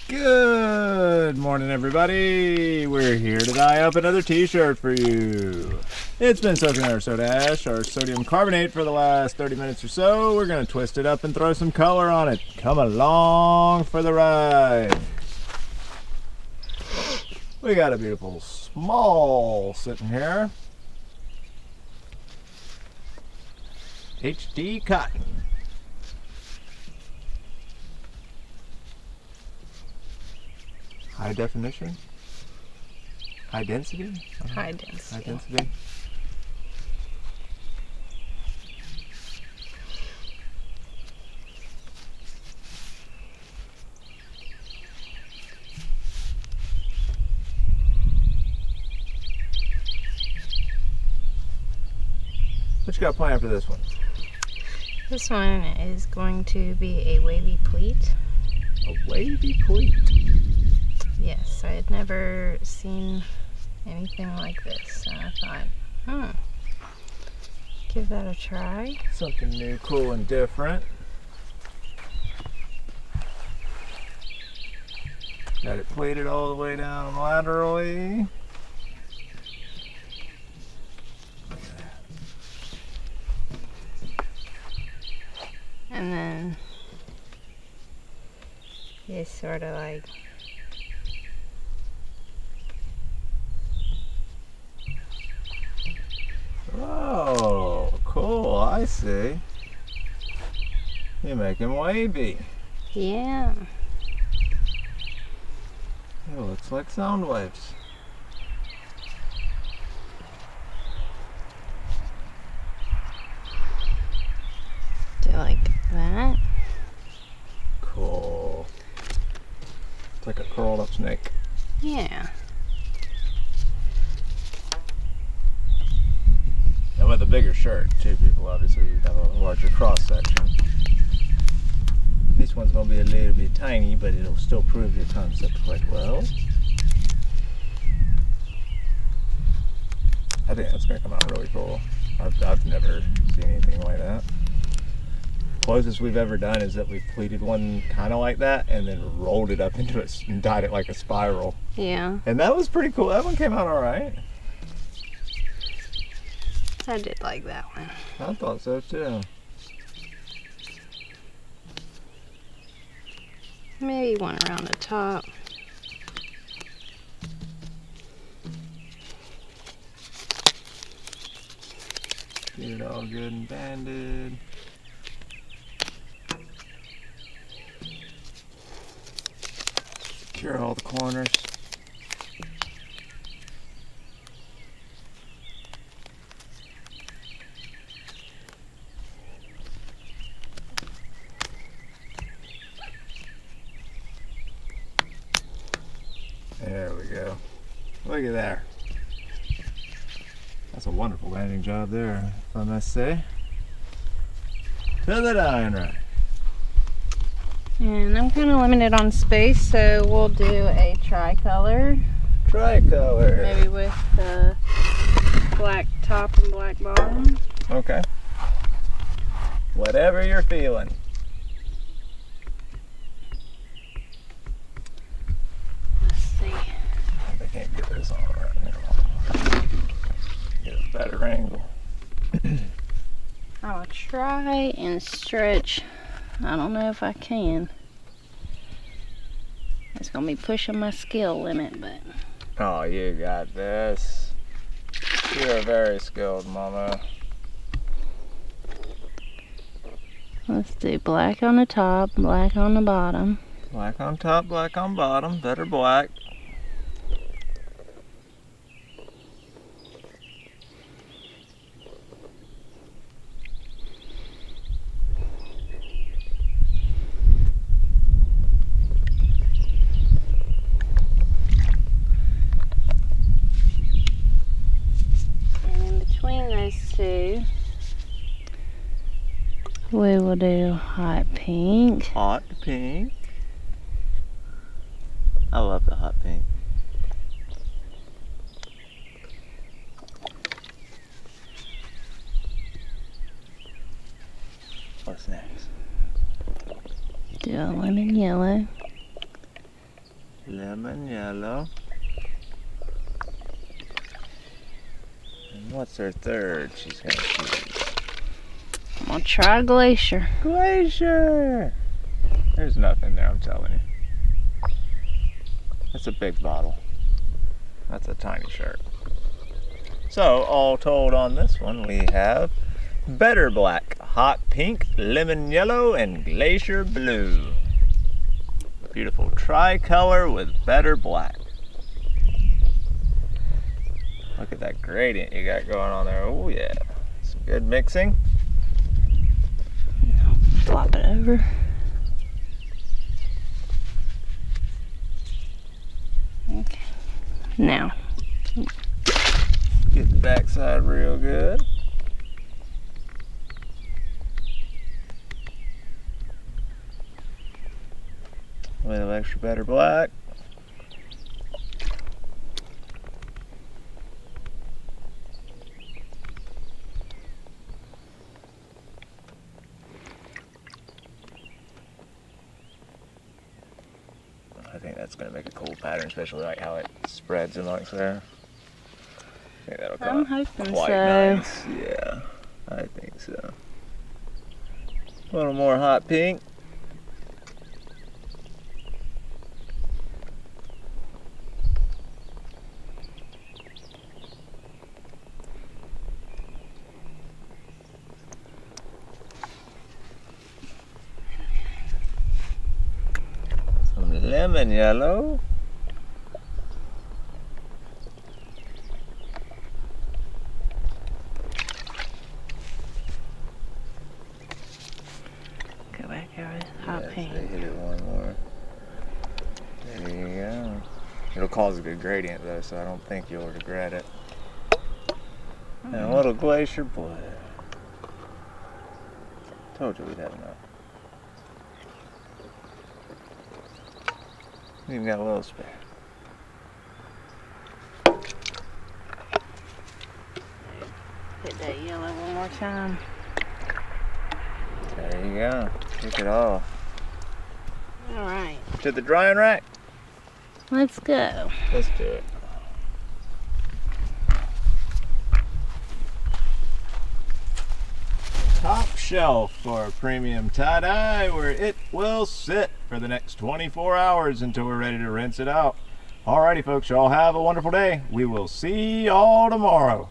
Good morning, everybody. We're here to dye up another t-shirt for you. It's been soaking in our soda ash, our sodium carbonate, for the last 30 minutes or so. We're going to twist it up and throw some color on it. Come along for the ride. We got a beautiful small sitting here. HD cotton. High definition? High density? High density. High density. What you got planned for this one? This one is going to be a wavy pleat. A wavy pleat. Yes, I had never seen anything like this, so I thought, give that a try. Something new, cool, and different. Got it pleated all the way down laterally. And then it's sort of like Oh, cool, I see. You make him wavy. yeah. It looks like sound waves. Do you like that? Cool. It's like a curled up snake. Yeah. And with a bigger shirt, too, people obviously have a larger cross section. This one's going to be a little bit tiny, but it'll still prove your concept quite well. I think that's going to come out really cool. I've never seen anything like that. Closest we've ever done is that we pleated one kind of like that and then rolled it up into it and dyed it like a spiral. Yeah. And that was pretty cool. That one came out all right. I did like that one. I thought so too. Maybe one around the top. Get it all good and banded. Secure all the corners. There we go. Look at there. That's a wonderful landing job there, if I must say. To the dyeing rack. And I'm kind of limited on space, so we'll do a tricolor. Tricolor. Maybe with the black top and black bottom. Okay. Whatever you're feeling. Let's see. I can't get this on right now. Get a better angle. I'll try and stretch. I don't know if I can. It's gonna be pushing my skill limit, but Oh, you got this. You're very skilled, mama. let's do black on the top, black on the bottom. Black on top, black on bottom. Better black. Two. We will do hot pink. Hot pink. I love the hot pink. What's next? Do a lemon yellow. lemon yellow. And what's her third she's gonna choose? I'm gonna try Glacier. Glacier! There's nothing there, I'm telling you. That's a big bottle. That's a tiny shirt. So, all told on this one, we have Better Black, Hot Pink, Lemon Yellow, and Glacier Blue. Beautiful tricolor with Better Black. Look at that gradient you got going on there. Oh yeah, some good mixing. Flop it over. Okay. Now. Get the backside real good. A little extra Better Black. I think that's going to make a cool pattern, especially like how it spreads amongst there. I think that'll come I'm hoping quite so. nice. Yeah, I think so. A little more hot pink. Some lemon yellow. Go back over with hot Yes, pink. they hit it one more. There you go. It'll cause a good gradient though, so I don't think you'll regret it. And a little Glacier Blue. Told you we'd have enough. We even got a little spare. Hit that yellow one more time. There you go. Kick it off. Alright. To the drying rack. Let's go. Let's do it. Top shelf for a premium tie-dye where it will sit for the next 24 hours until we're ready to rinse it out. Alrighty folks, y'all have a wonderful day. We will see y'all tomorrow.